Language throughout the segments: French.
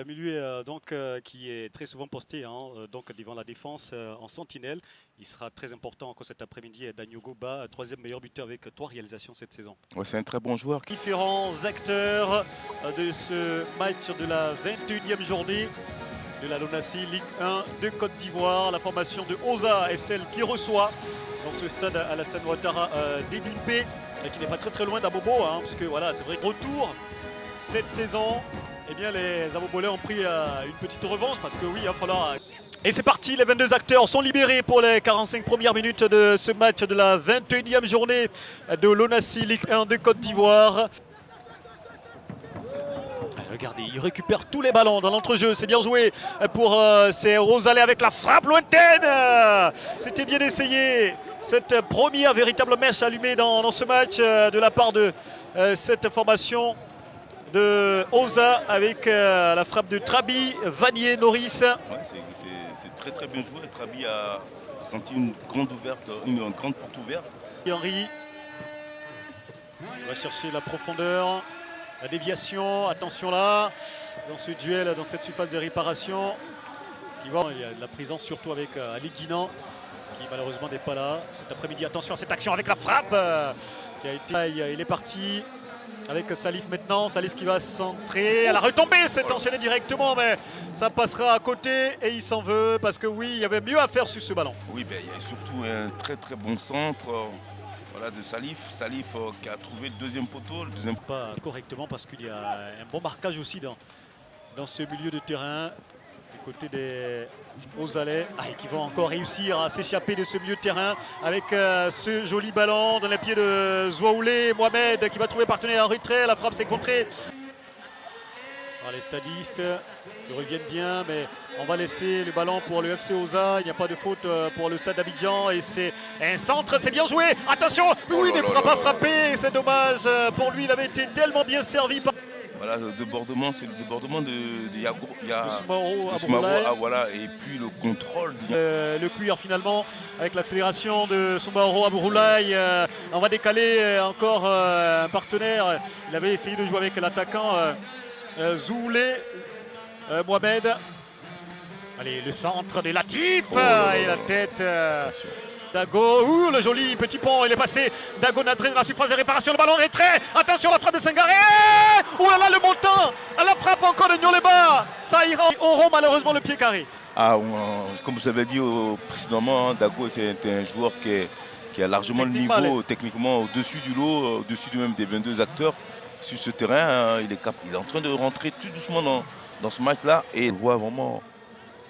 Milieu qui est très souvent posté donc devant la défense en sentinelle. Il sera très important encore cet après-midi. Daniel Goba, troisième meilleur buteur avec 3 réalisations cette saison. Ouais, c'est un très bon joueur. Différents acteurs de ce match de la 21e journée de la LONASY Ligue 1 de Côte d'Ivoire. La formation de Oza est celle qui reçoit dans ce stade Alassane Ouattara d'Ebimpe, qui n'est pas très loin d'Abobo, parce que voilà, c'est vrai que retour cette saison, eh bien les Abobolais ont pris une petite revanche parce que oui, il va falloir. Et c'est parti, les 22 acteurs sont libérés pour les 45 premières minutes de ce match de la 21e journée de LONASY Ligue 1 de Côte d'Ivoire. Regardez, il récupère tous les ballons dans l'entrejeu, c'est bien joué pour ces Rosalais avec la frappe lointaine. C'était bien essayé, cette première véritable mèche allumée dans ce match de la part de cette formation de Oza avec la frappe de Trabi, Vanier, Norris. Ouais, c'est très bien joué. Trabi a senti une grande porte ouverte. Henry va chercher la profondeur. La déviation, attention là, dans ce duel, dans cette surface de réparation. Il y a de la présence surtout avec Ali Guinan, qui malheureusement n'est pas là cet après-midi. Attention à cette action avec la frappe qui a été. Il est parti avec Salif maintenant. Salif qui va centrer. À la retombée, c'est enchaîné directement, mais ça passera à côté et il s'en veut parce que oui, il y avait mieux à faire sur ce ballon. Oui, il y a surtout un très bon centre. De Salif qui a trouvé le deuxième poteau. Pas correctement parce qu'il y a un bon marquage aussi dans ce milieu de terrain du côté des Osalais qui vont encore réussir à s'échapper de ce milieu de terrain avec ce joli ballon dans les pieds de Zouaoulé Mohamed qui va trouver partenaire en retrait. La frappe s'est contrée. Alors, les stadistes reviennent bien, mais on va laisser le ballon pour le FC Oza. Il n'y a pas de faute pour le stade d'Abidjan. Et c'est un centre, c'est bien joué. Attention, oui, il ne pourra pas frapper. C'est dommage pour lui, il avait été tellement bien servi. Voilà, le débordement, c'est le débordement de Soumaoro. Voilà, et puis le contrôle. Le cuir finalement, avec l'accélération de Soumaoro Abouroulaye. On va décaler encore un partenaire. Il avait essayé de jouer avec l'attaquant Zoulé Mohamed. Allez, le centre de Latif et la tête. Dago, le joli petit pont, il est passé. Dago Nadré dans la surface de réparation, le ballon en retrait. Attention, la frappe de Sangaré. Oh là là, le montant. À la frappe encore de Nyoleba. Ça ira. Auront malheureusement le pied carré. Comme je vous avais dit précédemment, Dago c'est un joueur qui a largement le niveau techniquement au-dessus du lot, au-dessus même des 22 acteurs sur ce terrain. Il est en train de rentrer tout doucement dans ce match-là et il voit vraiment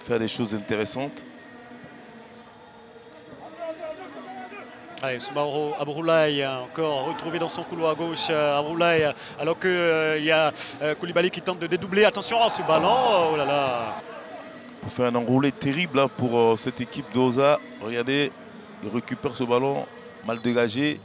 faire des choses intéressantes. Allez, Soumaoro Abouroulaye encore retrouvé dans son couloir à gauche. Abouroulaye, alors qu'il y a Koulibaly qui tente de dédoubler. Attention à ce ballon. Oh là là. Pour faire un enroulé terrible pour cette équipe d'Oza. Regardez, il récupère ce ballon mal dégagé.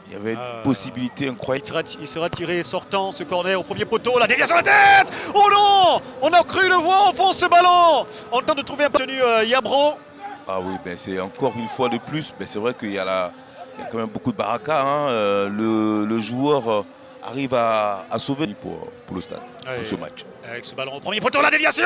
Il y avait une possibilité incroyable. Il sera tiré sortant ce corner au premier poteau. La déviation de la tête. Oh non, on a cru le voir au fond ce ballon. On tente de trouver un partenaire Yabro. Ah oui, c'est encore une fois de plus. C'est vrai qu'il y a quand même beaucoup de baraka. Le joueur arrive à sauver pour le stade, pour ce match. Avec ce ballon au premier poteau, la déviation.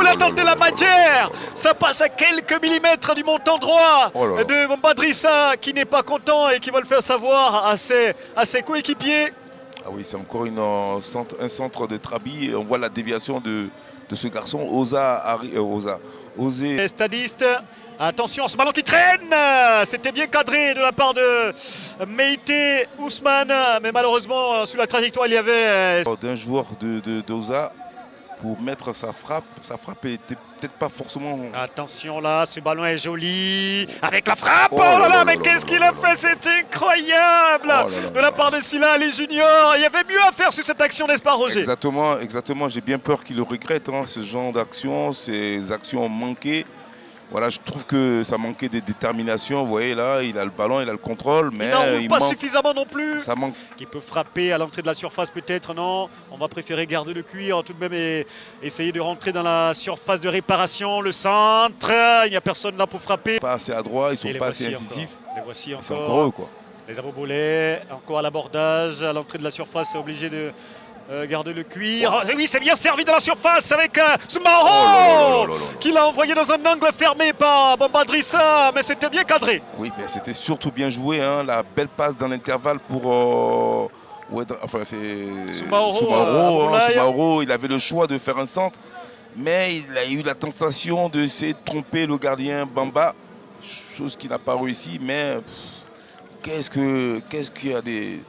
L'attente de la matière. Ça passe à quelques millimètres du montant droit de Mbadrissa qui n'est pas content et qui va le faire savoir à ses coéquipiers. Ah oui, c'est encore un centre de Trabi. On voit la déviation de ce garçon. Osé. Stadiste, attention, ce ballon qui traîne. C'était bien cadré de la part de Meïté Ousmane, mais malheureusement sur la trajectoire il y avait d'un joueur d'Oza pour mettre sa frappe. Sa frappe n'était peut-être pas forcément. Attention là, ce ballon est joli avec la frappe. Oh là là, mais qu'est-ce qu'il a fait? C'est incroyable de la part de Silla Ali Junior. Il y avait mieux à faire sur cette action, n'est-ce pas, Roger? Exactement. J'ai bien peur qu'il le regrette, ce genre d'action. Ces actions ont manqué. Voilà, je trouve que ça manquait de détermination. Vous voyez là, il a le ballon, il a le contrôle, mais il n'en pas suffisamment non plus. Ça manque. Qui peut frapper à l'entrée de la surface peut-être, non. On va préférer garder le cuir tout de même et essayer de rentrer dans la surface de réparation. Le centre, il n'y a personne là pour frapper. Pas assez adroit, ils sont pas assez incisifs. Les voici encore. C'est encore eux quoi. Les Abobolais, encore à l'abordage, à l'entrée de la surface, obligé de Garde le cuir. Oui, c'est bien servi dans la surface avec Soumaoro qui l'a envoyé dans un angle fermé par Bamba Drissa, mais c'était bien cadré. Oui, mais c'était surtout bien joué. Hein, la belle passe dans l'intervalle pour... enfin, c'est Soumaoro. Il avait le choix de faire un centre, mais il a eu la tentation de se tromper le gardien Bamba, chose qui n'a pas réussi. Mais qu'est-ce qu'il y a des...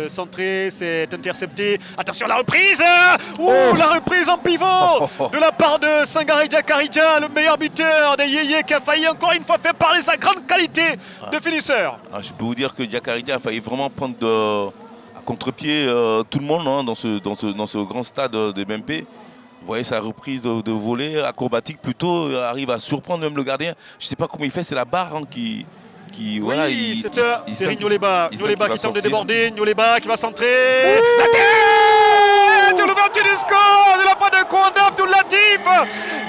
Centré, c'est intercepté. Attention, la reprise. La reprise en pivot de la part de Sangaré Diakaridja, le meilleur buteur des Yéyés, qui a failli encore une fois faire parler sa grande qualité de finisseur. Je peux vous dire que Diakaridja a failli vraiment prendre à contre-pied tout le monde, hein, dans ce grand stade de BMP. Vous voyez sa reprise de volée acrobatique plutôt, arrive à surprendre même le gardien. Je ne sais pas comment il fait, c'est la barre, hein, c'est Nyoleba qui tente de déborder, Nyoleba qui va centrer. La tête, l'ouverture du score de la part de Kouanda Abdoulatif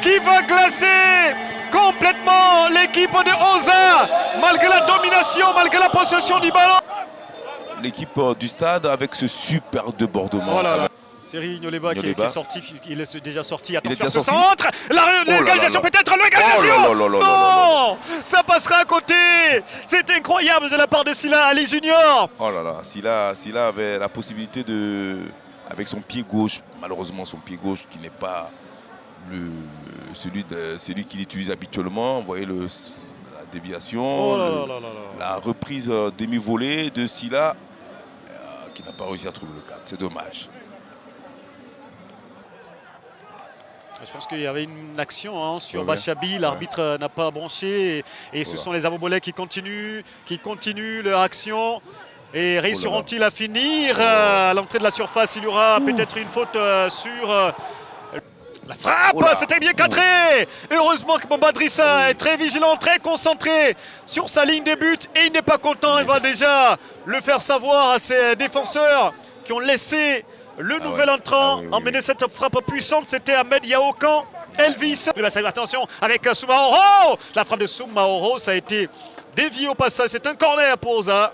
qui va glacer complètement l'équipe de Oza malgré la domination, malgré la possession du ballon. L'équipe du stade avec ce super débordement. Voilà. C'est Nyoleba qui est sorti, il est déjà sorti. Attention à ce centre. L'égalisation peut-être, l'égalisation. Non, ça passera à côté. C'est incroyable de la part de Sila Ali Junior. Oh là là, Sila avait la possibilité avec son pied gauche, malheureusement son pied gauche qui n'est pas celui qu'il utilise habituellement. Vous voyez la déviation, la reprise demi-volée de Sila qui n'a pas réussi à trouver le cadre. C'est dommage. Je pense qu'il y avait une action sur Bachabi, l'arbitre n'a pas branché et ce sont les Abobolais qui continuent leur action. Et réussiront-ils à finir à l'entrée de la surface? Il y aura peut-être une faute sur la frappe. C'était bien cadré. Heureusement que Bamba Drissa est très vigilant, très concentré sur sa ligne de but et il n'est pas content. Il va déjà le faire savoir à ses défenseurs qui ont laissé le nouvel entrant emmener cette frappe puissante. C'était Ahmed Yaokan Elvis. Attention avec Soumaoro. La frappe de Soumaoro, ça a été dévié au passage. C'est un corner pour Oza.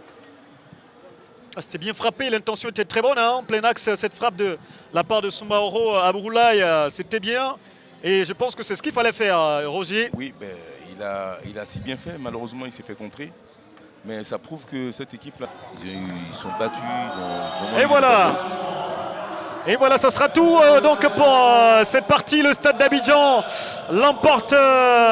C'était bien frappé, l'intention était très bonne, en plein axe, cette frappe de la part de Soumaoro à Bourlaï, c'était bien. Et je pense que c'est ce qu'il fallait faire, Roger. Oui, il a si bien fait, malheureusement il s'est fait contrer. Mais ça prouve que cette équipe-là, ils sont battus. Et voilà, ça sera tout donc pour cette partie. Le Stade d'Abidjan l'emporte.